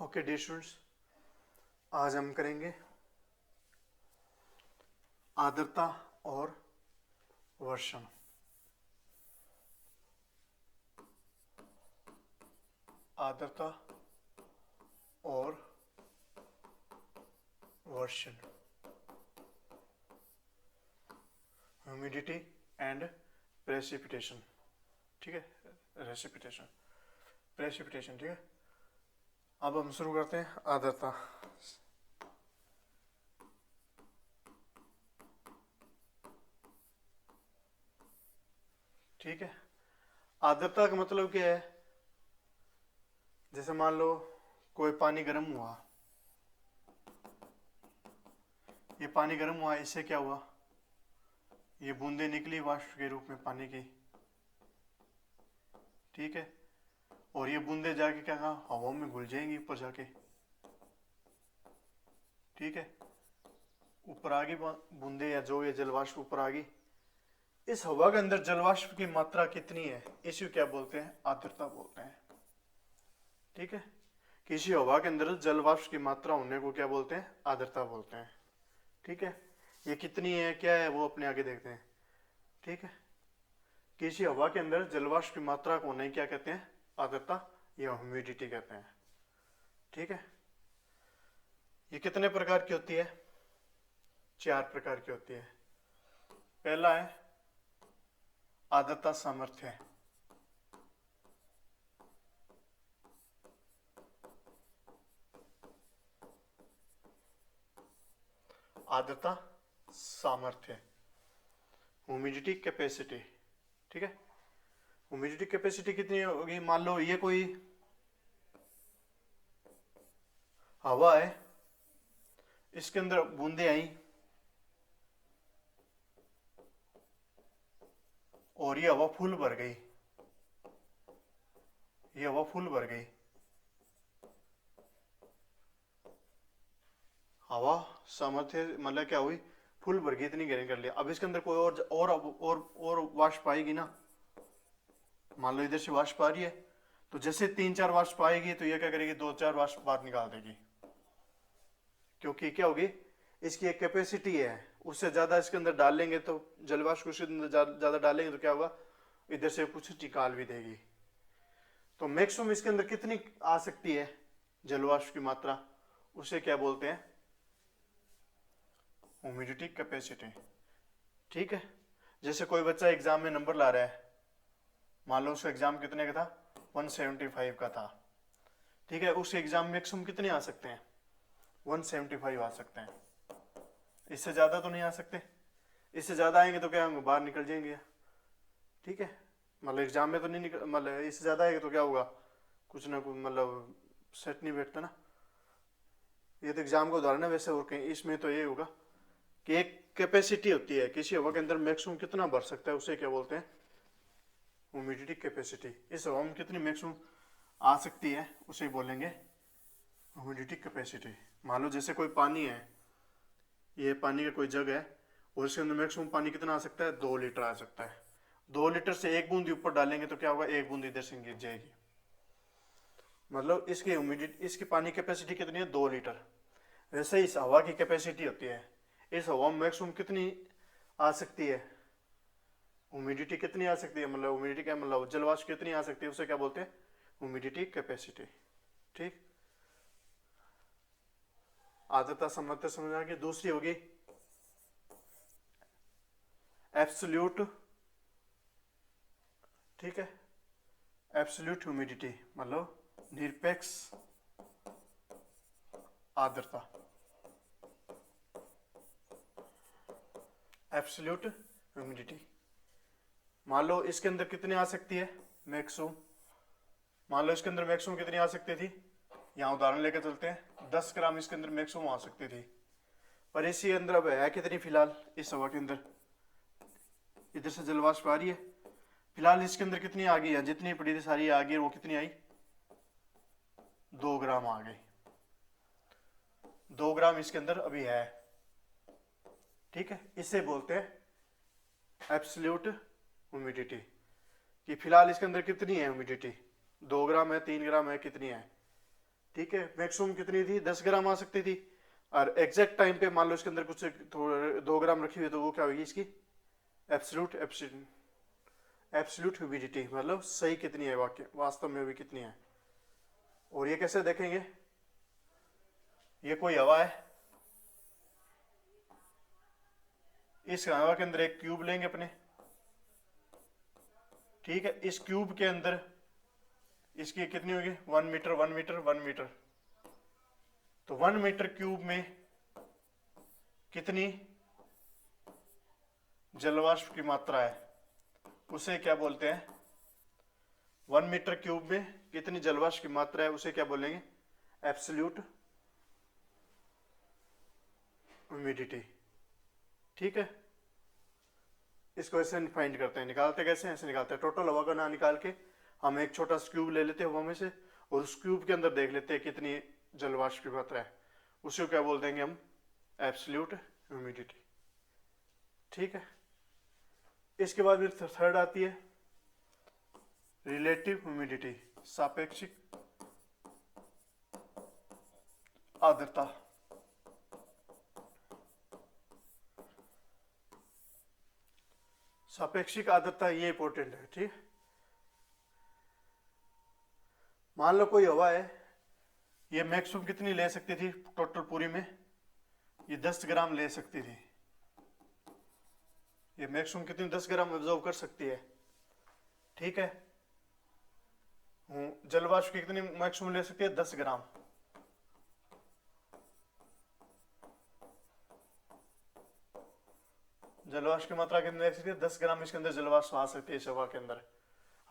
Okay dear students, आज हम करेंगे आर्द्रता और वर्षण। आर्द्रता और वर्षण, ह्यूमिडिटी एंड प्रेसिपिटेशन। ठीक है, रेसिपिटेशन, प्रेसिपिटेशन। ठीक है, अब हम शुरू करते हैं आर्द्रता। ठीक है, आर्द्रता का मतलब क्या है? जैसे मान लो कोई पानी गर्म हुआ, ये पानी गर्म हुआ, इससे क्या हुआ? ये बूंदे निकली वाष्प के रूप में पानी की। ठीक है, और ये बूंदे जाके क्या कहा, हवा में घुल जाएंगी ऊपर जाके। ठीक है, ऊपर आ गई बूंदे या जो ये जलवाष्प ऊपर आ गई। इस हवा के अंदर जलवाष्प की मात्रा कितनी है, इसे क्या बोलते हैं? आर्द्रता बोलते हैं। ठीक है, किसी हवा के अंदर जलवाष्प की मात्रा होने को क्या बोलते हैं? आर्द्रता बोलते हैं। ठीक है, ये कितनी है, क्या है, वो अपने आगे देखते हैं। ठीक है, किसी हवा के अंदर जलवाष्प की मात्रा को नहीं क्या कहते हैं? आर्द्रता या ह्यूमिडिटी कहते हैं। ठीक है, ये कितने प्रकार की होती है? 4 प्रकार की होती है। पहला है आर्द्रता सामर्थ्य। आर्द्रता सामर्थ्य, ह्यूमिडिटी कैपेसिटी। ठीक है, ह्यूमिडिटी कैपेसिटी कितनी होगी? मान लो ये कोई हवा है, इसके अंदर बूंदे आई और ये हवा फुल भर गई। ये हवा फुल भर गई, हवा सामर्थ्य मतलब क्या हुई? फुल भर गई, इतनी गहरी कर लिया। अब इसके अंदर कोई और वाष्प आएगी ना। मान लो इधर से वाष्प आ रही है, तो जैसे 3-4 वाष्प आएगी तो ये क्या करेगी? 2-4 वाष्प बाहर निकाल देगी, क्योंकि क्या होगी? इसकी एक कैपेसिटी है। उससे ज्यादा इसके अंदर डाल लेंगे तो जलवाष्प उसके अंदर ज्यादा डालेंगे तो क्या होगा? इधर से कुछ निकाल भी देगी। तो मैक्सिमम इसके अंदर कितनी आ सकती है जलवाष्प की मात्रा, उसे क्या बोलते हैं? Humidity capacity. ठीक है, जैसे कोई बच्चा एग्जाम में नंबर ला रहा है, मान लो उसका एग्जाम कितने का था? 175 का था। ठीक है, उस एग्जाम में मैक्सिमम कितने आ सकते हैं? 175 आ सकते हैं। इससे ज्यादा तो नहीं आ सकते। इससे ज्यादा आएंगे तो क्या होंगे? बाहर निकल जाएंगे। ठीक है, मतलब एग्जाम में तो नहीं निकल, मतलब इससे ज्यादा आएगा तो क्या होगा? कुछ ना कुछ मतलब सेट नहीं बैठता ना। ये तो एग्जाम का उदाहरण है, वैसे और कहीं इसमें तो ये होगा कि एक कैपेसिटी होती है, किसी हवा के अंदर मैक्सिमम कितना भर सकता है, उसे क्या बोलते हैं? Humidity capacity. इस हवा में कितनी मैक्सिमम आ सकती है, उसे बोलेंगे ह्यूमिडिटी कैपेसिटी। मान लो जैसे कोई पानी है, ये पानी का कोई जग है और इसके अंदर मैक्सिमम पानी कितना आ सकता है? 2 लीटर आ सकता है। 2 लीटर से एक बूंद ऊपर डालेंगे तो क्या होगा? एक बूंद इधर से गिर जाएगी। मतलब इसकी ह्यूमिडिटी, इसकी पानी कैपेसिटी कितनी है? 2 लीटर। वैसे इस हवा की कैपेसिटी होती है, इस हवा में मैक्सिमम कितनी आ सकती है? ह्यूमिडिटी कितनी आ सकती है, मतलब ह्यूमिडिटी क्या मतलब जलवाष्प कितनी आ सकती है, उसे क्या बोलते हैं? Humidity capacity. ठीक, आर्द्रता सामर्थ्य समझ आ गई। दूसरी होगी एब्सोल्यूट। ठीक है, एब्सोल्यूट ह्यूमिडिटी मतलब निरपेक्ष आर्द्रता। एब्सोल्यूट ह्यूमिडिटी, मान लो इसके अंदर कितनी आ सकती है? मैक्सिमम, मान लो इसके अंदर मैक्सिमम कितनी आ सकती थी? यहाँ उदाहरण लेकर चलते हैं, 10 ग्राम इसके अंदर मैक्सिमम आ सकती थी। पर इसी अंदर अब है कितनी फिलहाल इस हवा के अंदर? इधर से जलवाष्प आ रही है, फिलहाल इसके अंदर कितनी आ गई है? जितनी पड़ी थी सारी आ गई, वो कितनी आई? 2 ग्राम आ गई। 2 ग्राम इसके अंदर अभी है। ठीक है, इसे बोलते हैं एब्सोल्यूट ह्यूमिडिटी, कि फिलहाल इसके अंदर कितनी है ह्यूमिडिटी? 2 ग्राम है, 3 ग्राम है, कितनी है? ठीक है, मैक्सिमम कितनी थी 10 ग्राम आ सकती थी, और एग्जैक्ट टाइम पे मान लो इसके अंदर कुछ 2 ग्राम रखी हुई है, तो वो क्या होगी इसकी एब्सोल्यूट एब्सोल्यूट ह्यूमिडिटी, मतलब सही कितनी है, वास्तव में भी कितनी है। और ये कैसे देखेंगे, ये कोई हवा है, इस हवा के अंदर एक क्यूब लेंगे अपने, ठीक है, इस क्यूब के अंदर इसकी कितनी होगी 1 मीटर 1 मीटर 1 मीटर, तो 1 मीटर क्यूब में कितनी जलवाष्प की मात्रा है, उसे क्या बोलते हैं, 1 मीटर क्यूब में कितनी जलवाष्प की मात्रा है उसे क्या बोलेंगे, एब्सोल्यूट ह्यूमिडिटी। ठीक है, इसको ऐसे फाइंड करते हैं, निकालते कैसे हैं, ऐसे निकालते हैं, टोटल हवा का ना निकाल के हम एक छोटा क्यूब ले लेते हैं हवा में से, और उस क्यूब के अंदर देख लेते हैं कितनी जलवाष्प की मात्रा है, उसको क्या बोल देंगे हम, एब्सोल्यूट ह्यूमिडिटी। ठीक है, इसके बाद फिर थर्ड आती है रिलेटिव ह्यूमिडिटी, सापेक्षिक आर्द्रता। सापेक्षिक आर्द्रता ये इंपॉर्टेंट है। ठीक, मान लो कोई हवा है, ये मैक्सिमम कितनी ले सकती थी टोटल पूरी में, ये 10 ग्राम ले सकती थी, ये मैक्सिमम कितनी 10 ग्राम ऑब्जर्व कर सकती है। ठीक है, जलवाष्प की कितनी मैक्सिमम ले सकती है 10 ग्राम, जलवाष्प की मात्रा कितनी ले सकती है 10 ग्राम, इसके अंदर जलवाष्प आ सकती है इस हवा के अंदर।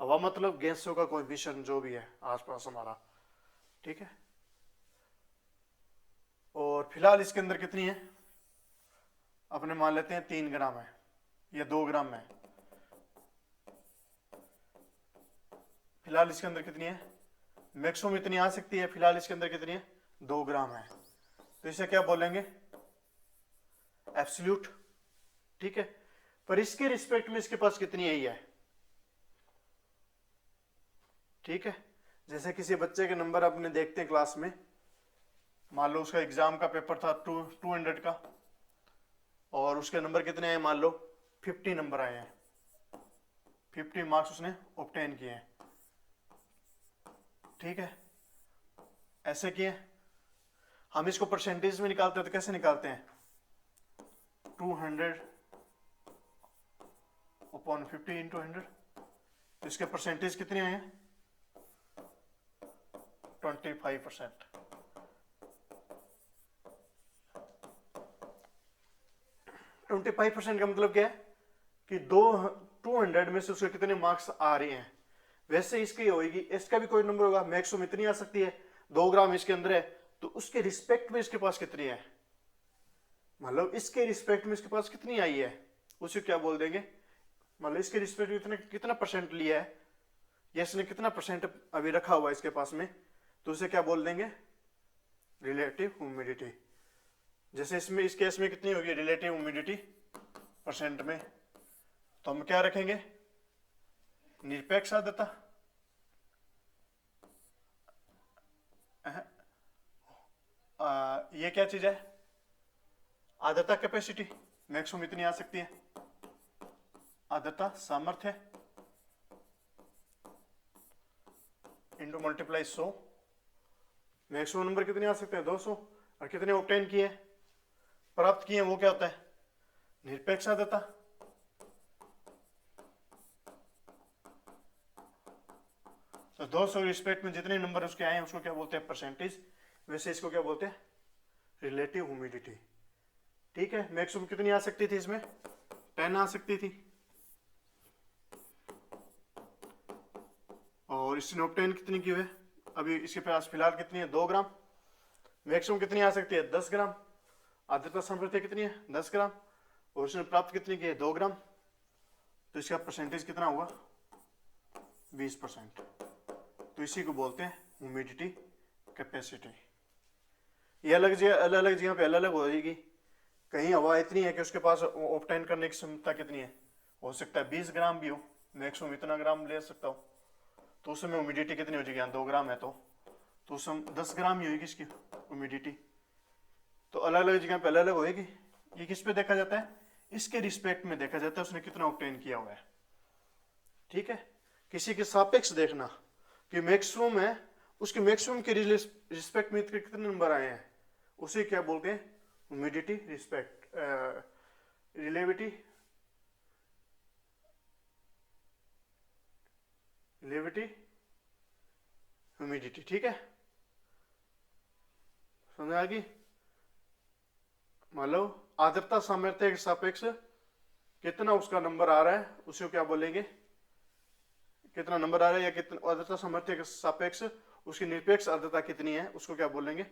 हवा मतलब गैसों का कोएफिशिएंट जो भी है आसपास हमारा। ठीक है, और फिलहाल इसके अंदर कितनी है, अपने मान लेते हैं 3 ग्राम है या 2 ग्राम है, फिलहाल इसके अंदर कितनी है, मैक्सिमम इतनी आ सकती है, फिलहाल इसके अंदर कितनी है 2 ग्राम है, तो इसे क्या बोलेंगे एब्सोल्यूट। ठीक है, पर इसके रिस्पेक्ट में इसके पास कितनी है, है। ठीक है, जैसे किसी बच्चे के नंबर अपने देखते हैं क्लास में, मान लो उसका एग्जाम का पेपर था 200 का, और उसके नंबर कितने आए, मान लो 50 नंबर आए हैं, 50 मार्क्स उसने ऑब्टेन किए हैं। ठीक है, ऐसे किए, हम इसको परसेंटेज में निकालते हैं, तो कैसे निकालते हैं, 200 अपॉन 50 इंटू 100, तो इसके परसेंटेज कितने आए हैं 25%। 25% का मतलब क्या है कि 200 में से उसके कितने मार्क्स आ रहे हैं, वैसे इसकी होगी, इसका भी कोई नंबर होगा, मैक्सिमम इतनी आ सकती है, 2 ग्राम इसके अंदर है, तो उसके रिस्पेक्ट में इसके पास कितनी है, मतलब इसके रिस्पेक्ट में इसके पास कितनी आई है, उसे क्या बोल देंगे, मतलब इसके रिस्पेक्ट में इतने कितना परसेंट लिया है, या इसने कितना परसेंट अभी रखा हुआ है इसके पास में, तो उसे क्या बोल देंगे रिलेटिव ह्यूमिडिटी। जैसे इसमें इस केस में कितनी होगी रिलेटिव ह्यूमिडिटी परसेंट में, तो हम क्या रखेंगे निरपेक्ष आर्द्रता, ये क्या चीज है आर्द्रता कैपेसिटी, मैक्सिमम इतनी आ सकती है, आर्द्रता सामर्थ्य इंटू मल्टीप्लाई 100, मैक्सिमम नंबर कितने आ सकते हैं 200, और कितने ऑब्टेन किए प्राप्त किए, वो क्या होता है निरपेक्ष आर्द्रता। तो 200 रिस्पेक्ट में जितने नंबर उसके आए हैं उसको क्या बोलते हैं परसेंटेज, वैसे इसको क्या बोलते हैं रिलेटिव ह्यूमिडिटी। ठीक है, मैक्सिमम कितनी आ सकती थी इसमें 10 आ सकती थी, और इसने ऑब्टेन कितनी की है, अभी इसके पास फिलहाल कितनी है 2 ग्राम, मैक्सिमम कितनी आ सकती है 10 ग्राम, आर्द्रता सामर्थ्य कितनी है 10 ग्राम, और इसने प्राप्त कितनी की है 2 ग्राम, तो इसका परसेंटेज कितना हुआ 20%। तो इसी को बोलते हैं ह्यूमिडिटी कैपेसिटी। ये अलग जगह पे अलग अलग हो जाएगी, कहीं हवा इतनी है कि उसके पास ऑब्टेन करने की क्षमता कितनी है, हो सकता है 20 ग्राम भी हो, मैक्सिमम इतना ग्राम ले सकता हो, तो उसमें ह्यूमिडिटी कितनी हो जाएगी, 2 ग्राम है तो तो 10 ग्राम ही होगी इसकी ह्यूमिडिटी। तो अलग अलग जगह पे अलग अलग होएगी। ये किस पे देखा जाता है, इसके रिस्पेक्ट में देखा जाता है उसने कितना ऑब्टेन किया हुआ है। ठीक है, किसी के सापेक्ष देखना कि मैक्सिमम है, उसके मैक्सिमम के रिस्पेक्ट में कितने नंबर आए हैं, उसे क्या बोलते हैं, ह्यूमिडिटी रिस्पेक्ट रिलेटिविटी ह्यूमिडिटी। ठीक है, समझ आ गई। मान लो आर्द्रता सामर्थ्य के सापेक्ष कितना उसका नंबर आ रहा है, उसे क्या बोलेंगे, कितना नंबर आ रहा है या कितना आर्द्रता सामर्थ्य के सापेक्ष उसकी निरपेक्ष आर्द्रता कितनी है, उसको क्या बोलेंगे,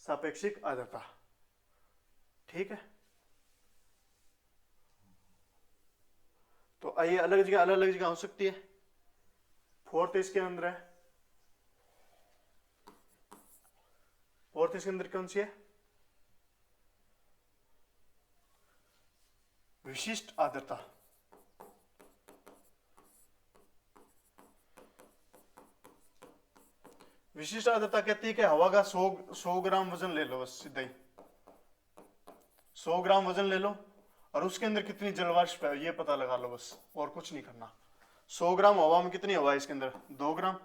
सापेक्षिक आर्द्रता। ठीक है, तो आइए अलग अलग जगह हो सकती है। फोर्थ इसके अंदर है, फोर्थ इसके अंदर कौन सी है, विशिष्ट आर्द्रता। विशिष्ट आर्द्रता कहती है कि हवा का 100 ग्राम वजन ले लो, बस सीधा ही 100 ग्राम वजन ले लो और उसके अंदर कितनी जलवाष्प है ये पता लगा लो, बस और कुछ नहीं करना। 100 ग्राम हवा में कितनी हवा है इसके अंदर, 2 ग्राम,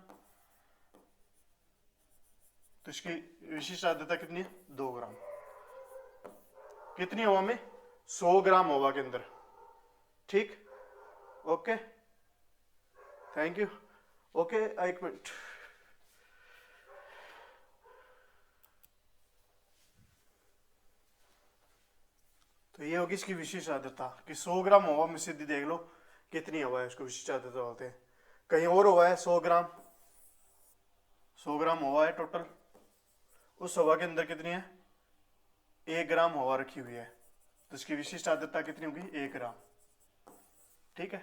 तो इसकी विशिष्ट आर्द्रता कितनी है, 2 ग्राम। कितनी हवा में, 100 ग्राम हवा के अंदर। ठीक, ओके, थैंक यू। ओके, एक मिनट, तो ये होगी इसकी विशिष्ट आर्द्रता कि 100 ग्राम हवा में सीधी देख लो कितनी हवा है, उसको विशिष्ट आर्द्रता बोलते हैं। कहीं और हवा है 100 ग्राम, 100 ग्राम हवा है टोटल, उस हवा के अंदर कितनी है, 1 ग्राम हवा रखी हुई है, तो इसकी विशिष्ट आर्द्रता कितनी होगी, 1 ग्राम। ठीक है,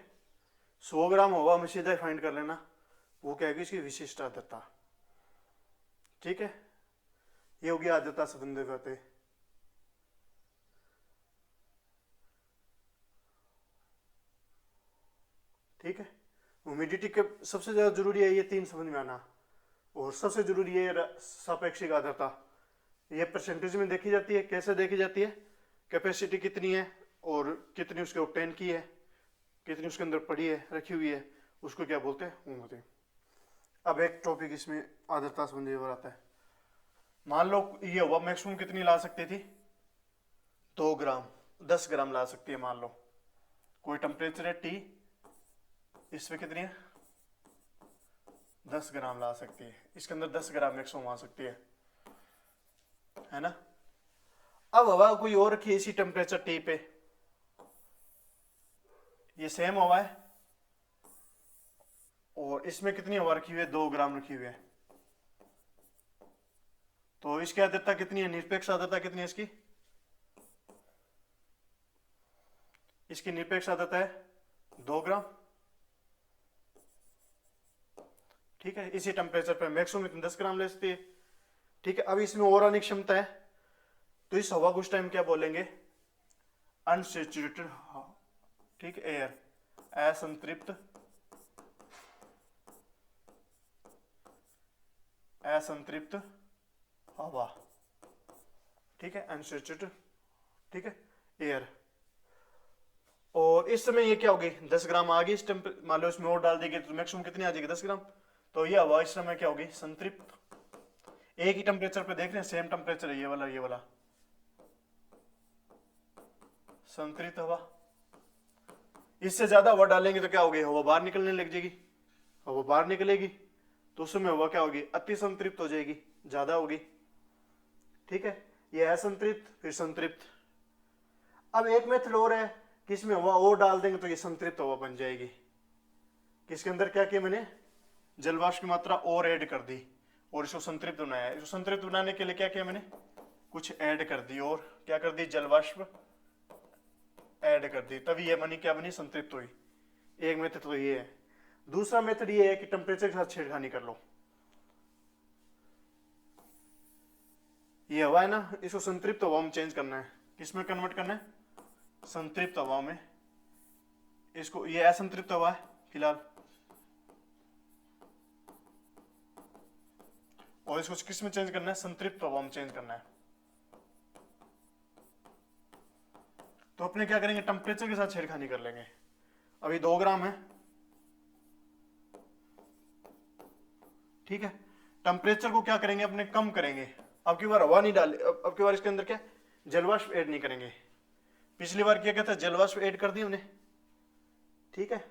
100 ग्राम हवा में सीधा फाइंड कर लेना, वो क्या होगी इसकी विशिष्ट आर्द्रता। ठीक है, ये होगी आर्द्रता संबंधी बातें। ठीक है, ह्यूमिडिटी के सबसे ज्यादा जरूरी है ये 3 समझ में आना, और सबसे जरूरी है सापेक्षिक आर्द्रता। ये परसेंटेज में देखी जाती है, कैसे देखी जाती है, कैपेसिटी कितनी है और कितनी उसके ऑब्टेन की है, कितनी उसके अंदर पड़ी है, रखी हुई है, उसको क्या बोलते हैं, ह्यूमिडिटी। अब एक टॉपिक इसमें आर्द्रता संबंधी और आता है। मान लो ये हवा मैक्सिमम कितनी ला सकती थी, 2 ग्राम, 10 ग्राम ला सकती है। मान लो कोई टेम्परेचर है T, इसमें कितनी है, 10 ग्राम ला सकती है, इसके अंदर 10 ग्राम मैक्सिमम आ सकती है ना। अब हवा कोई और रखी है इसी टेम्परेचर T पे, ये सेम हवा है और इसमें कितनी हवा रखी हुई है, 2 ग्राम रखी हुई है, तो इसकी आर्द्रता कितनी है, निरपेक्ष आर्द्रता कितनी है इसकी, इसकी निरपेक्ष आर्द्रता है 2 ग्राम। ठीक है, इसी टेम्परेचर पे मैक्सिमम इतने 10 ग्राम ले सकती है। ठीक है, अब इसमें और आने की क्षमता है, तो इस हवा को उस टाइम क्या बोलेंगे, अनसैचुरेटेड, ठीक, एयर, असंतृप्त, असंतृप्त हवा। ठीक है, अनसैचुरेटेड, ठीक है, एयर। और इस समय ये क्या होगी, 10 ग्राम आ गई इस टेम्परेचर, मान लो इसमें और डाल देंगे तो मैक्सिमम कितनी आ जाएगी, 10 ग्राम। तो ये हवा इस समय क्या होगी, संतृप्त। एक ही टेम्परेचर पे देख रहे हैं, सेम टेम्परेचर है, ये वाला संतृप्त हवा। इससे ज्यादा हवा डालेंगे तो क्या होगी, हवा बाहर निकलने लग जाएगी, हवा बाहर निकलेगी तो उस समय हवा क्या होगी, अति संतृप्त हो जाएगी, ज्यादा होगी। ठीक है, ये असंतृप्त फिर संतृप्त। अब एक मेथड और है कि इसमें हवा और डाल देंगे तो ये संतृप्त हवा बन जाएगी। किसके अंदर क्या किया मैंने, जलवाष्प की मात्रा और ऐड कर दी और इसको संतृप्त बनाया। इसको संतृप्त बनाने के लिए क्या किया मैंने, कुछ ऐड कर दी, और क्या कर दी, जलवाष्प ऐड कर दी, तभी ये बनी, क्या बनी, संतृप्त हुई। एक मेथड तो ये है। दूसरा मेथड ये है कि टेम्परेचर के साथ छेड़खानी कर लो। ये हवा है ना, इसको संतृप्त हवा में चेंज करना है, किसमें कन्वर्ट करना है, संतृप्त हवा में। इसको, ये असंतृप्त हवा है फिलहाल, और इसको किस में चेंज करना है, संतृप्त हवा में चेंज करना है। तो अपने क्या करेंगे, टेम्परेचर के साथ छेड़खानी कर लेंगे। अभी 2 ग्राम है, ठीक है। टेम्परेचर को क्या करेंगे अपने, कम करेंगे। अब की बार हवा नहीं डाले, अब की बार इसके अंदर क्या जलवाष्प ऐड नहीं करेंगे। पिछली बार क्या कहता है, जलवाष्प ऐड कर दी हमने, ठीक है।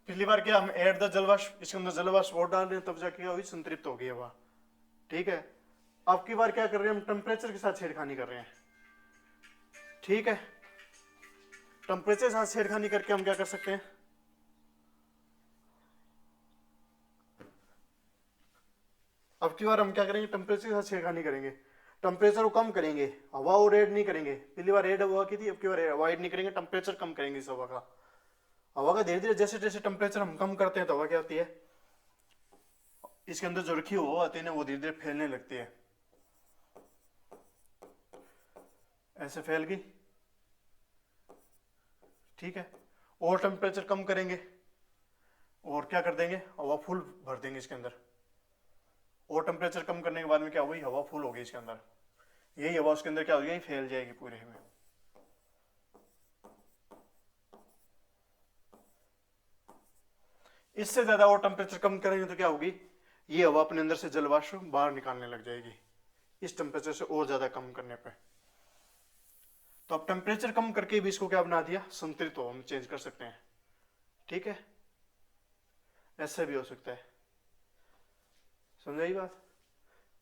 पिछली बार क्या हम ऐड द जलवाष्प, इसके अंदर जलवाष्प और डाल रहे हैं, तब जाके हुई संतृप्त हो गई हवा, ठीक है। अब की बार क्या कर रहे हैं हम, टेम्परेचर के साथ छेड़खानी कर रहे हैं, ठीक है। टेम्परेचर के साथ छेड़खानी करके हम क्या कर सकते हैं, अब की बार हम क्या करेंगे, टेम्परेचर के साथ छेड़खानी करेंगे। टेम्परेचर को कम करेंगे, हवा और ऐड नहीं करेंगे। पिछली बार ऐड हवा की थी, अब की बार हवा ऐड नहीं करेंगे, टेम्परेचर कम करेंगे इस हवा का। हवा का धीरे धीरे जैसे जैसे टेम्परेचर हम कम करते हैं तो हवा क्या होती है, इसके अंदर जो रखी हवा आती है ना, वो धीरे धीरे फैलने लगती है, ऐसे फैल गई, ठीक है। और टेम्परेचर कम करेंगे और क्या कर देंगे, हवा फुल भर देंगे इसके अंदर। और टेम्परेचर कम करने के बाद में क्या हुई, हवा फुल हो गई इसके अंदर, यही हवा उसके अंदर क्या हो गई, फैल जाएगी पूरे में। इससे ज्यादा और टेम्परेचर कम करेंगे तो क्या होगी, ये हवा अपने अंदर से जलवाष्प बाहर निकालने लग जाएगी, इस टेम्परेचर से और ज्यादा कम करने पे। तो अब टेम्परेचर कम करके भी इसको क्या बना दिया, संतृप्त हवा में चेंज कर सकते हैं, ठीक है। ऐसे भी हो सकता है, समझाई बात।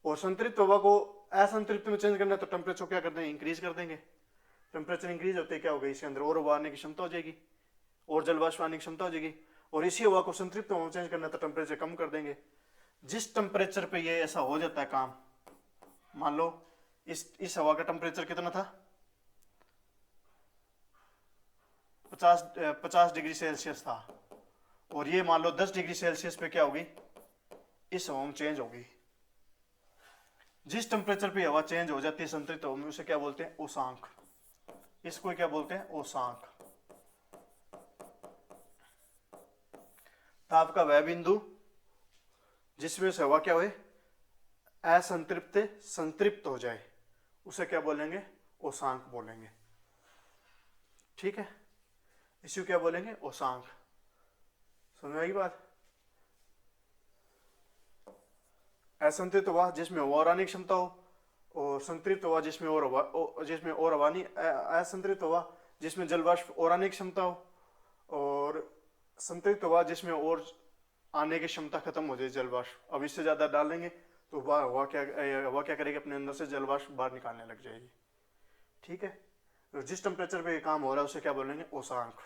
और संतृप्त हवा को असंतृप्त में चेंज करना है तो टेम्परेचर क्या कर देंगे, इंक्रीज कर देंगे। टेम्परेचर इंक्रीज होते क्या होगा, इसके अंदर और हवा आने की क्षमता हो जाएगी, और जलवाष्प आने की क्षमता हो जाएगी। और इसी हवा को संतृप्त हवा में चेंज करना है तो टेम्परेचर कम कर देंगे। जिस टेम्परेचर पे ये ऐसा हो जाता है काम, मान लो इस हवा का टेम्परेचर कितना था, 50 डिग्री सेल्सियस था, और ये मान लो 10 डिग्री सेल्सियस पे क्या होगी, इस हवा में चेंज होगी। जिस टेम्परेचर पे हवा चेंज हो जाती है संतृप्त हवा में, उसे क्या बोलते हैं, उषांक। इसको क्या बोलते हैं, उषांक। ताप का वह बिंदु जिसमें से हवा क्या हुए, असंतृप्त संतृप्त हो जाए, उसे क्या बोलेंगे, उषांक बोलेंगे, ठीक है। इसी को क्या बोलेंगे, उषांक। समझ आई बात। असंतृप्त हवा जिसमें और आने की क्षमता हो, और संतृप्त हवा जिसमें और हवा नहीं, असंतृप्त हवा जिसमें जलवाष्प और आने की क्षमता हो, और संतृप्त हवा जिसमें और आने की क्षमता खत्म हो जाए जलवाष्प। अब इससे ज्यादा डालेंगे तो हवा क्या करेगी, अपने अंदर से जलवाष्प बाहर निकालने लग जाएगी, ठीक है। तो जिस टेम्परेचर पे काम हो रहा है उसे क्या बोलेंगे, उषांक,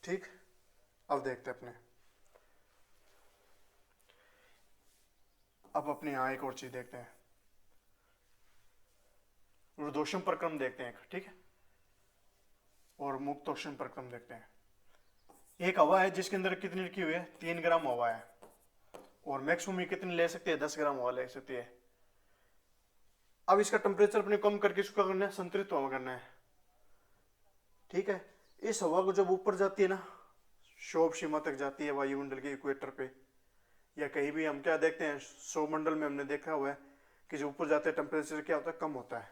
ठीक। अब देखते हैं अपने यहाँ एक और चीज देखते हैं, रुद्धोष्म प्रक्रम देखते हैं, ठीक है। और मुक्तोष्म प्रक्रम देखते हैं। एक हवा है जिसके अंदर कितनी रखी हुई है, 3 ग्राम हवा है, और मैक्सिमम कितनी ले सकती है, 10 ग्राम हवा ले सकती है। अब इसका टेम्परेचर अपने कम करके इसको करना है, संतृप्त हवा करना है, ठीक है। इस हवा को जब ऊपर जाती है ना, शोभ सीमा तक जाती है वायुमंडल के इक्वेटर पे, या कहीं भी हम क्या देखते हैं, सौरमंडल में हमने देखा हुआ है कि जो ऊपर जाते हैं टेम्परेचर क्या होता है, कम होता है।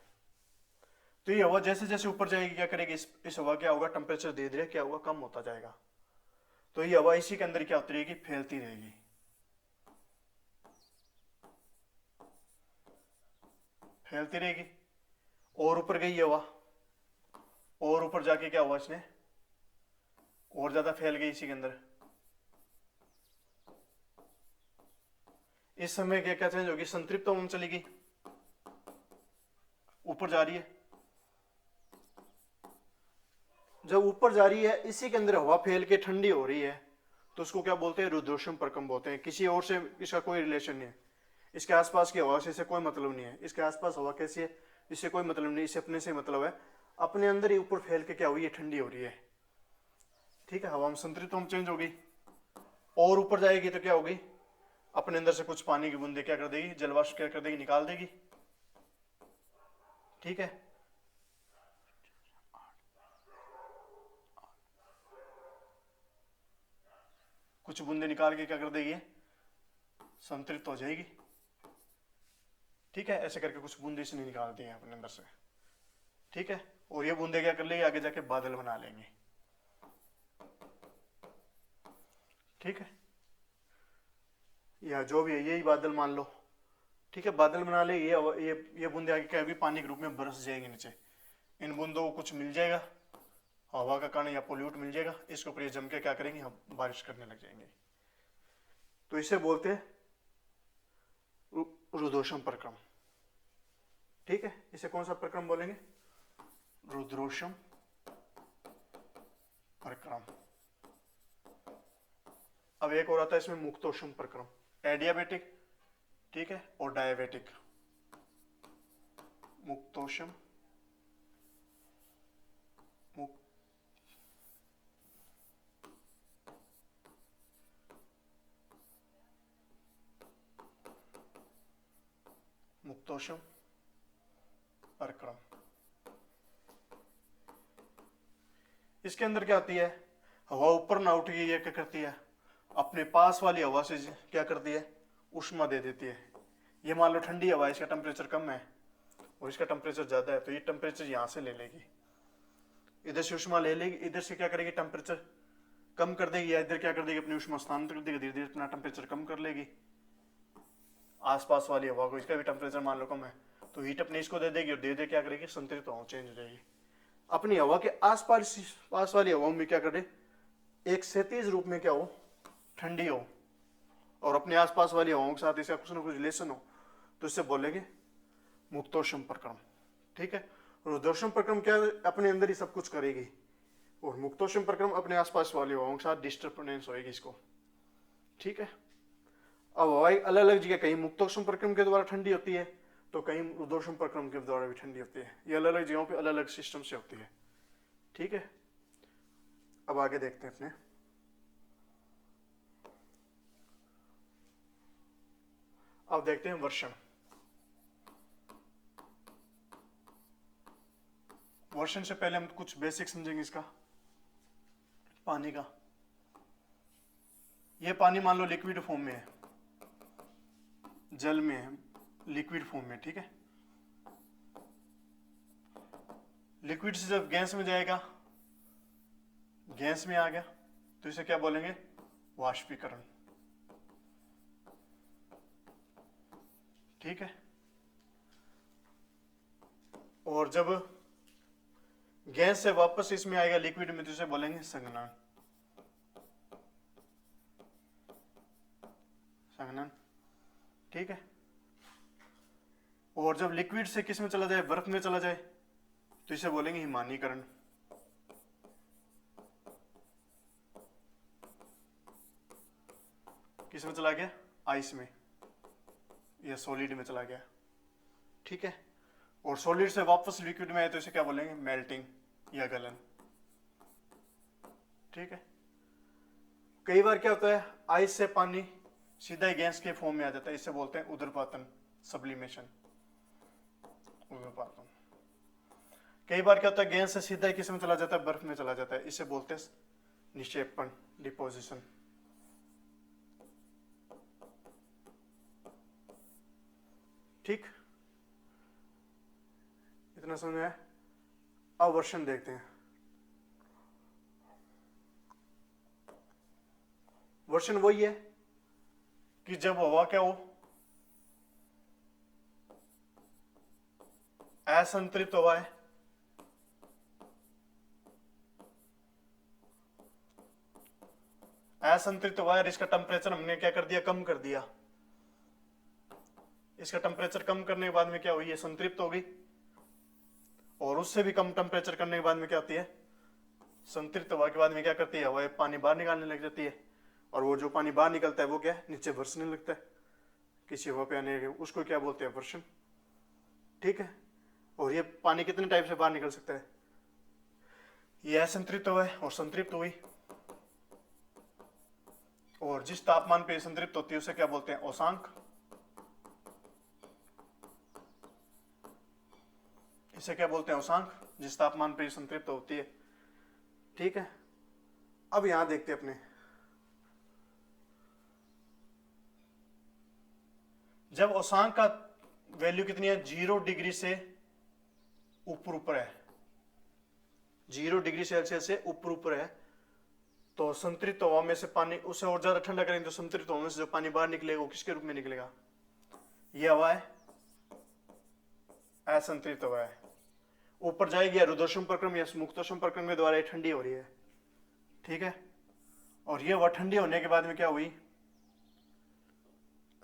तो ये हवा जैसे जैसे ऊपर जाएगी क्या करेगी, इस हवा क्या होगा, टेम्परेचर धीरे धीरे क्या होगा, कम होता जाएगा। तो ये हवा इसी के अंदर क्या होती रहेगी, फैलती रहेगी, फैलती रहेगी। और ऊपर गई हवा, और ऊपर जाके क्या हुआ, इसने और ज्यादा फैल गई इसी के अंदर। इस समय क्या क्या चेंज होगी, संतृप्त हवा में चलेगी, ऊपर जा रही है। जब ऊपर जा रही है, इसी के अंदर हवा फैल के ठंडी हो रही है, तो उसको क्या बोलते हैं, रुद्धोष्म प्रक्रम बोलते हैं। किसी और से इसका कोई रिलेशन नहीं है, इसके आसपास की हवा से इसे कोई मतलब नहीं है। इसके आसपास हवा कैसी है, इससे कोई मतलब नहीं, इसे अपने से मतलब है। अपने अंदर ही ऊपर फैल के क्या हुई है, ठंडी हो रही है। ठीक है, हवा में संतुलित में चेंज होगी और ऊपर जाएगी तो क्या होगी, अपने अंदर से कुछ पानी की बूंदे क्या कर देगी, जलवाष्प क्या कर देगी, निकाल देगी। ठीक है, कुछ बूंदे निकाल के क्या कर देगी, संतृप्त हो जाएगी। ठीक है, ऐसे करके कुछ बूंदे इसने निकाल दिए अपने अंदर से। ठीक है, और ये बूंदे क्या कर लेगी, आगे जाके बादल बना लेंगे। ठीक है, या जो भी है यही बादल मान लो। ठीक है, बादल बना ले, ये बूंदे आगे क्या होगी, पानी के रूप में बरस जाएंगे नीचे। इन बूंदों को कुछ मिल जाएगा हवा का कारण या पोल्यूट मिल जाएगा, इसके ऊपर ये जम के क्या करेंगे, हम बारिश करने लग जाएंगे। तो इसे बोलते हैं रुद्रोष्म प्रक्रम। ठीक है, इसे कौन सा प्रक्रम बोलेंगे, रुद्रोष्म प्रक्रम। अब एक और आता है इसमें मुक्तोष्म प्रक्रम, एडियाबेटिक। ठीक है, और डायबिटिक। मुक्तोष्म मुक्तोष्म प्रक्रम। इसके अंदर क्या आती है, हवा ऊपर ना उठ गई है, क्या करती है, अपने पास वाली हवा से क्या करती है, उष्मा दे देती है। ये मान लो ठंडी हवा है, इसका टेम्परेचर कम है और इसका टेम्परेचर ज्यादा है, तो ये टेम्परेचर यहां से ले लेगी, इधर से उष्मा ले लेगी, इधर से क्या करेगी, टेम्परेचर कम कर देगी, या इधर क्या कर देगी, अपनी उष्मा स्थानांतरित कर देगी, धीरे धीरे अपना टेम्परेचर कम कर लेगी। आसपास वाली हवा को, इसका भी टेम्परेचर मान लो कम है, तो हीट अपने इसको दे देगी और धीरे धीरे क्या करेगी, संतुलित हवा चेंज हो जाएगी। अपनी हवा के आसपास पास वाली हवा में क्या करे, एक क्षैतिज रूप में क्या हो, ठंडी हो, और अपने आसपास वाली हवाओं के साथ इसका कुछ ना कुछ रिलेशन हो, तो इससे बोलेंगे मुक्तोष्म प्रक्रम। ठीक है, रुद्रोष्म प्रक्रम क्या अपने अंदर ही सब कुछ करेगी, और मुक्तोष्म प्रक्रम अपने आसपास वाली हवाओं के साथ डिस्टर्बेंस होएगी इसको। ठीक है, अब हवाएं अलग अलग जगह, कहीं मुक्तोष्म प्रक्रम के द्वारा ठंडी होती है तो कहीं रुद्रोष्म प्रक्रम के द्वारा भी ठंडी होती है। ये अलग अलग जगहों पे अलग अलग सिस्टम से होती है। ठीक है, अब आगे देखते हैं अपने। अब देखते हैं वर्षण। वर्षण से पहले हम कुछ बेसिक समझेंगे इसका, पानी का। ये पानी मान लो लिक्विड फॉर्म में है, जल में है, लिक्विड फॉर्म में। ठीक है, लिक्विड से जब गैस में जाएगा, गैस में आ गया तो इसे क्या बोलेंगे, वाष्पीकरण। ठीक है, और जब गैस से वापस इसमें आएगा लिक्विड में तो इसे बोलेंगे संघनन। संघनन। ठीक है, और जब लिक्विड से किस में चला जाए, बर्फ में चला जाए तो इसे बोलेंगे हिमानीकरण। किस में चला गया, आइस में या सॉलिड में चला गया। ठीक है, और सॉलिड से वापस लिक्विड में आए तो इसे क्या बोलेंगे, मेल्टिंग या गलन। ठीक है, कई बार क्या होता है, आइस से पानी सीधा ही गैस के फॉर्म में आ जाता है, इसे बोलते हैं उदरपातन, सब्लिमेशन, उदरपातन। कई बार क्या होता है, गैस से सीधा ही किस में चला जाता है, बर्फ में चला जाता है, इसे बोलते हैं निक्षेपण, डिपोजिशन। ठीक, इतना समझ में। अब वर्षण देखते हैं। वर्षण वही है कि जब हवा क्या हो, असंतृप्त हवा है, असंतृप्त हवा है, इसका टेम्परेचर हमने क्या कर दिया, कम कर दिया। इसका टेम्परेचर कम करने के बाद में क्या हुई है, संतृप्त हो गई, और उससे भी कम टेम्परेचर करने के बाद में क्या होती है, संतृप्त हवा के बाद में क्या करती है, हवा पानी बाहर निकालने लग जाती है, और वो जो पानी बाहर निकलता है वो क्या है, नीचे बरसने लगता है। किसी हवा पे आने के, उसको क्या बोलते हैं, वर्षण। ठीक है, और ये पानी कितने टाइप से बाहर निकल सकता है, ये असंतृप्त हवा है और संतृप्त हुई, और जिस तापमान पे संतृप्त होती है उसे क्या बोलते हैं, औसांक। इसे क्या बोलते हैं, औसांक, जिस तापमान पे संतृप्त होती है। ठीक है, अब यहां देखते हैं अपने, जब औसांक का वैल्यू कितनी है, 0 डिग्री से ऊपर है, 0 डिग्री सेल्सियस से ऊपर है, तो संतृप्त हवा में से पानी, उसे और ज्यादा ठंडा करेंगे तो संतृप्त हवा में से जो पानी बाहर निकलेगा वो किसके रूप में निकलेगा, ये हवा है, असंतृप्त हवा है। ऊपर जाएगी या रुद्धोष्म प्रक्रम या मुक्तोष्म प्रक्रम के द्वारा ये ठंडी हो रही है। ठीक है, और ये हवा ठंडी होने के बाद में क्या हुई,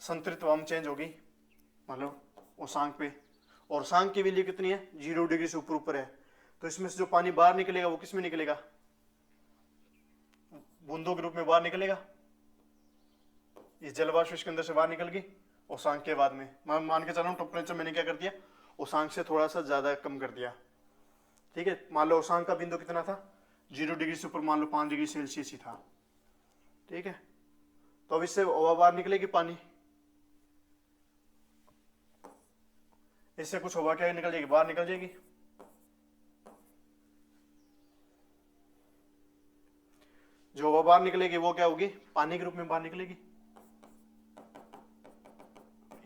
संतृप्त हवा में चेंज होगी, मतलब औसांक पे, और औसांक की वैल्यू कितनी है, 0 डिग्री से ऊपर है, तो इसमें से जो पानी बाहर निकलेगा वो किस में निकलेगा, बूंदों के रूप में बाहर निकलेगा। ये जलवाष्प इसके अंदर से बाहर निकल गई औसांक के बाद में, मैं मान के चल रहा हूँ टेम्परेचर मैंने क्या कर दिया, औसांक से थोड़ा सा ज्यादा कम कर दिया। ठीक है, मान लो औसांक का बिंदु कितना था, 0 डिग्री से ऊपर मान लो 5 डिग्री सेल्सियस ही था। ठीक है, तो अब इससे हवा बाहर निकलेगी पानी, इससे कुछ हवा क्या निकल जाएगी, बाहर निकल जाएगी। जो हवा बाहर निकलेगी वो क्या होगी, पानी के रूप में बाहर निकलेगी।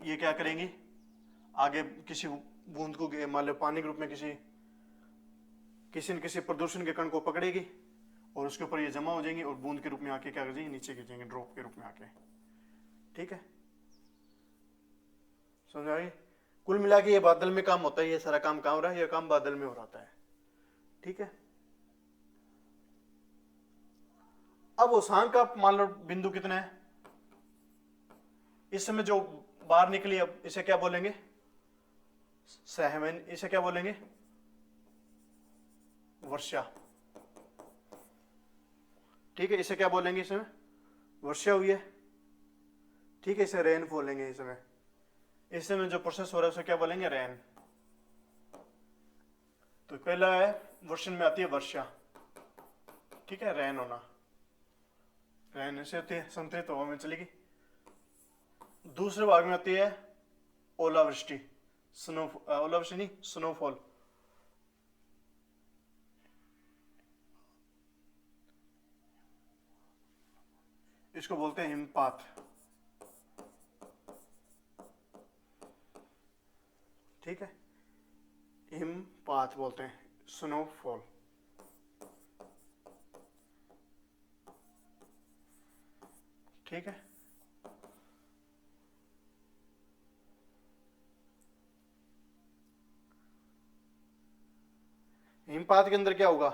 ये क्या करेंगी, आगे किसी बूंद को मान लो पानी के रूप में किसी न किसी प्रदूषण के कण को पकड़ेगी और उसके ऊपर ये जमा हो जाएंगे और बूंद के रूप में आके क्या कर जाएंगे, नीचे गिर जाएंगे, ड्रॉप के रूप में आके। ठीक है, समझ आई। कुल मिला के ये बादल में काम होता है, ये सारा काम कहाँ हो रहा है, ये काम बादल में हो रहा है। ठीक है, अब औसांक का मान लो बिंदु कितना है, इस समय जो बाहर निकली, अब इसे क्या बोलेंगे, सहमन, इसे क्या बोलेंगे, वर्षा। ठीक है, इसे क्या बोलेंगे, इस समय वर्षा हुई है। ठीक है, इसे रेन बोलेंगे। इस समय जो प्रोसेस हो रहा है उसे क्या बोलेंगे, रेन। तो पहला है वर्षण में आती है वर्षा। ठीक है, रेन होना, रेन ऐसे होती है, संतृप्त हवा में चलेगी। दूसरे भाग में आती है ओलावृष्टि, स्नो, ओलावृष्टि नहीं, स्नोफॉल। इसको बोलते हैं हिमपात। ठीक है, हिमपात बोलते हैं, स्नोफॉल। ठीक है, हिमपात के अंदर क्या होगा,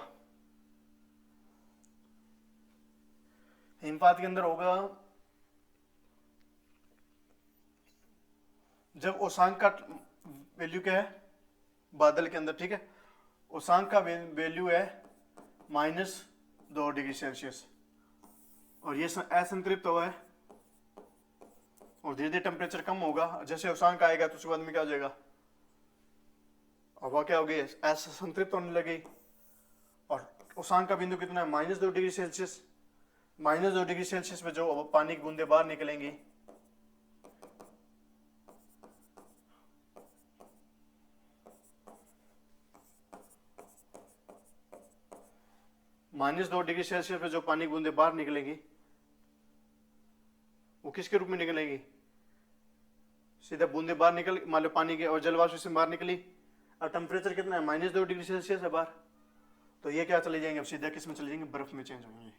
हिमपात के अंदर होगा जब औसांक का वैल्यू क्या है बादल के अंदर। ठीक है, औसांक का वैल्यू है -2 डिग्री सेल्सियस और ये असंतृप्त हुआ है, और धीरे धीरे टेम्परेचर कम होगा, जैसे औसांक आएगा तो उसके बाद में क्या हो जाएगा, हवा क्या हो गई, असंतृप्त होने लगी। और औसांक का बिंदु कितना है, -2 डिग्री सेल्सियस। -2 डिग्री सेल्सियस में जो पानी की बूंदे बाहर निकलेंगी, -2 डिग्री सेल्सियस में जो पानी की बूंदे बाहर निकलेंगी वो किसके रूप में निकलेंगी, सीधा बूंदे बाहर निकल, मान लो पानी के और जलवाष्प से बाहर निकली, और टेम्परेचर कितना है, -2 डिग्री सेल्सियस है बाहर, तो ये क्या चले जाएंगे, अब सीधा किस में चले जाएंगे, बर्फ में चेंज होंगे,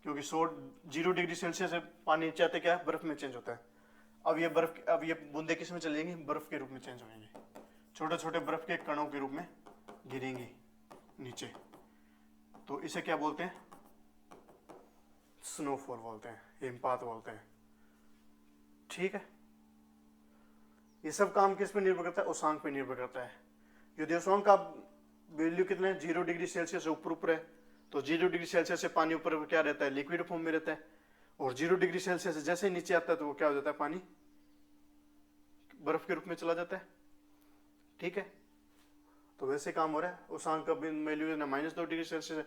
क्योंकि 0 डिग्री सेल्सियस से पानी नीचे आते क्या बर्फ में चेंज होता है। अब ये बूंदे किस में चले जाएंगी, बर्फ के रूप में चेंज होंगे, छोटे छोटे बर्फ के कणों के रूप में गिरेंगी नीचे, तो इसे क्या बोलते हैं, स्नोफॉल बोलते हैं, हिमपात बोलते हैं। ठीक है, ये सब काम किस पे निर्भर करता है, औसांक पे निर्भर करता है। यदि औसांक का वैल्यू कितना है, 0 डिग्री सेल्सियस से ऊपर है, तो 0 डिग्री सेल्सियस से पानी ऊपर क्या रहता है, लिक्विड फॉर्म में रहता है, और 0 डिग्री सेल्सियस जैसे ही नीचे आता है तो वो क्या हो जाता है, पानी बर्फ के रूप में चला जाता है। ठीक है, तो वैसे काम हो रहा है। उसांक का वैल्यू है ना -2 डिग्री सेल्सियस,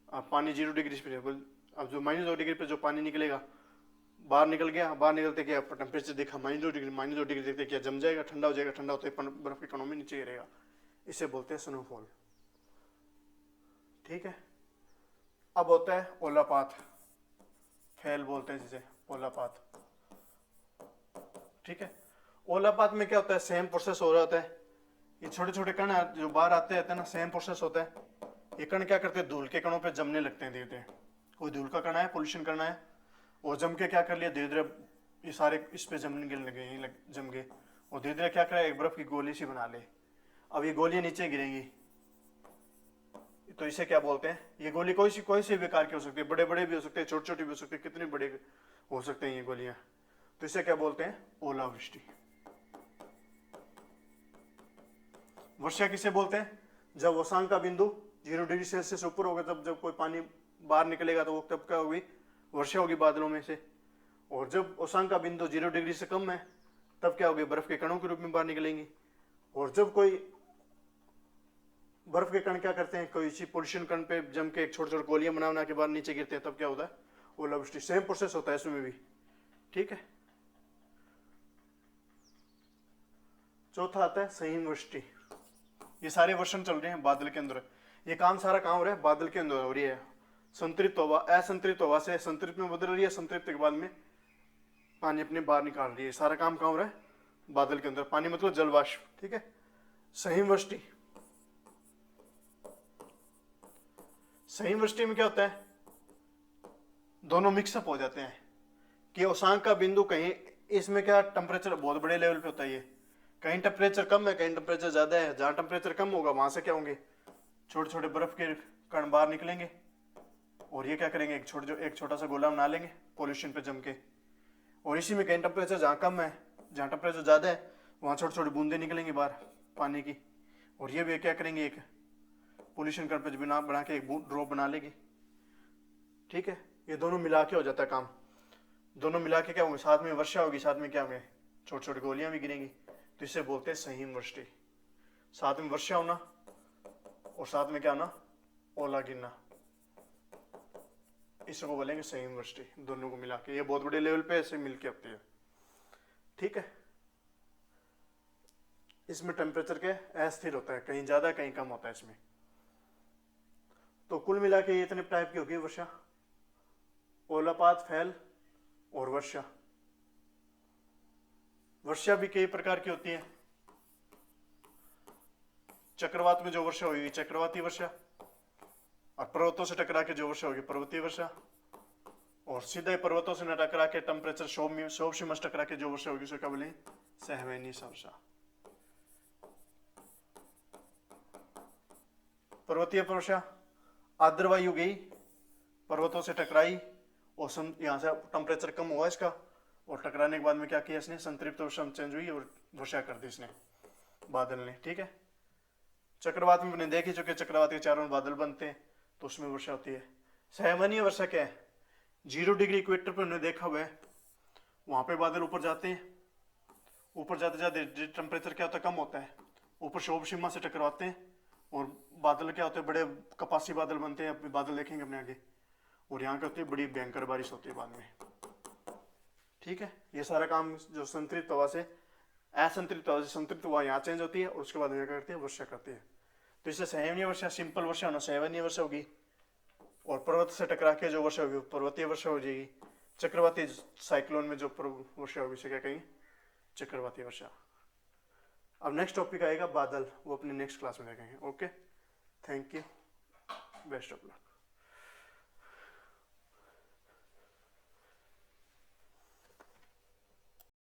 पानी 0 डिग्री पे। अब जो -2 डिग्री पे जो पानी निकलेगा बाहर निकल गया, बाहर निकलते क्या टेम्परेचर देखा -2 डिग्री देखते क्या जम जाएगा, ठंडा हो जाएगा, ठंडा होते बर्फ के कणों में नीचे गिरेगा। इसे बोलते हैं स्नोफॉल। ठीक है, अब होता है ओलापात, फैल बोलते हैं जिसे, ओलापात। ठीक है, ओलापात में क्या होता है, सेम प्रोसेस हो रहा होता है। ये छोटे छोटे कण जो बाहर आते रहते हैं ना, सेम प्रोसेस होता है। ये कण क्या करते हैं, धूल के कणों पे जमने लगते हैं धीरे धीरे। कोई धूल का कण है, पोल्यूशन करना है, और जम के क्या कर लिया, धीरे धीरे ये सारे इस पे जमने लगे, जम गए, और धीरे धीरे क्या करे, एक बर्फ की गोली सी बना ले। अब ये गोलियां नीचे गिरेंगी, तो इसे क्या बोलते हैं, ये गोली कोई सी विकार की हो सकती है, बड़े बड़े भी हो सकते हैं, छोटे छोटे भी हो सकते हैं, कितने बड़े हो सकते हैं ये गोलियां। तो इसे क्या बोलते हैं, ओलावृष्टि। वर्षा किसे बोलते हैं, जब उसांक का बिंदु 0 डिग्री सेल्सियस ऊपर होगा, तब जब कोई पानी बाहर निकलेगा तो वो तब क्या होगी, वर्षा होगी बादलों में से। और जब उसांक का बिंदु 0 डिग्री से कम है, तब क्या होगी, बर्फ के कणों के रूप में बाहर निकलेंगी। और जब कोई बर्फ के कण क्या करते हैं, कोई सी पोल्यूशन कण पे जम के छोटे छोटे गोलियां बना के बाहर नीचे गिरते हैं, तब क्या होता है, ओलावृष्टि। सेम प्रोसेस होता है इसमें भी। ठीक है, चौथा आता है संहिमवृष्टि। ये सारे वर्षण चल रहे हैं बादल के अंदर, ये सारा काम हो रहा है बादल के अंदर हो रही है। संतृप्त हवा असंतृप्त हवा से संतृप्त में बदल रही है, संतृप्त के बाद में पानी अपने बाहर निकाल रही है। सारा काम कहाँ हो रहा है, बादल के अंदर। पानी मतलब जलवाष्प। ठीक है, संहिमवृष्टि। संहिमवृष्टि में क्या होता है, दोनों मिक्सअप हो जाते हैं कि उसांक का बिंदु कहीं, इसमें क्या टेम्परेचर बहुत बड़े लेवल पे होता है, ये कहीं टेम्परेचर कम है, कहीं टेम्परेचर ज्यादा है। जहां टेम्परेचर कम होगा वहां से क्या होंगे, छोटे छोटे बर्फ के कण बाहर निकलेंगे, और ये क्या करेंगे, एक छोटा सा गोला बना लेंगे पोल्यूशन पे जम के। और इसी में कहीं टेम्परेचर जहाँ कम है, जहाँ टेम्परेचर ज्यादा है, वहां छोटी छोटी बूंदे निकलेंगी बाहर पानी की, और ये भी क्या करेंगे, एक पोल्यूशन कण पे बना के एक ड्रॉप बना लेगी। ठीक है, ये दोनों मिला के हो जाता है काम। दोनों मिला के क्या होंगे, साथ में वर्षा होगी, साथ में क्या होंगे, छोटी छोटी गोलियां भी गिरेंगी। तो इसे बोलते हैं संहिमवृष्टि। साथ में वर्षा होना और साथ में क्या होना, ओला गिरना, इसको बोलेंगे संहिमवृष्टि। दोनों को मिला के, ये बहुत बड़े लेवल पे ऐसे मिलके आती है। ठीक है, इसमें टेम्परेचर के अस्थिर होता है, कहीं ज्यादा कहीं कम होता है इसमें। तो कुल मिला के ये इतने टाइप की होगी वर्षा, ओलापात, फैल और वर्षा। वर्षा भी कई प्रकार की होती है। चक्रवात में जो वर्षा होगी चक्रवाती वर्षा, और पर्वतों से टकरा के जो वर्षा होगी पर्वतीय वर्षा, और सीधे पर्वतों से न टकरा के टेम्परेचर शोभ सीमा से टकरा के जो वर्षा होगी उसे क्या बोलेंगे, सहवनीय वर्षा। पर्वतीय वर्षा, आर्द्र वायु गई, पर्वतों से टकराई, और यहाँ से टेम्परेचर कम हुआ इसका, और टकराने के बाद में क्या किया इसने, संतृप्त वर्षा चेंज हुई और वर्षा कर दी इसने, बादल ने। ठीक है, चक्रवात में अपने देख ही चुके, चक्रवात के चारों बादल बनते हैं तो उसमें वर्षा होती है। सहवनीय वर्षा क्या है, 0 डिग्री इक्वेटर पर उन्हें देखा हुआ है, वहां पे बादल ऊपर जाते हैं, ऊपर जाते जाते टेम्परेचर क्या होता है, कम होता है, ऊपर शोभ सीमा से टकराते हैं, और बादल क्या होते हैं, बड़े कपासी बादल बनते हैं, अपने बादल देखेंगे अपने आगे, और यहाँ क्या होती है, बड़ी भयंकर बारिश होती है बाद में। ठीक है, ये सारा काम जो संतृप्त हवा से असंतृप्त हवा से संतृप्त हवा यहाँ चेंज होती है, और उसके बाद क्या करती है, वर्षा करती है। तो इससे सहवनीय वर्षा, सिंपल वर्षा होना सहवनीय वर्षा होगी, और पर्वत से टकरा के जो वर्षा होगी पर्वतीय वर्षा हो जाएगी। चक्रवाती साइक्लोन में जो वर्षा होगी उसे क्या कहेंगे, चक्रवाती वर्षा। अब नेक्स्ट टॉपिक आएगा बादल, वो अपने नेक्स्ट क्लास में देखेंगे। Okay, thank you, best of luck.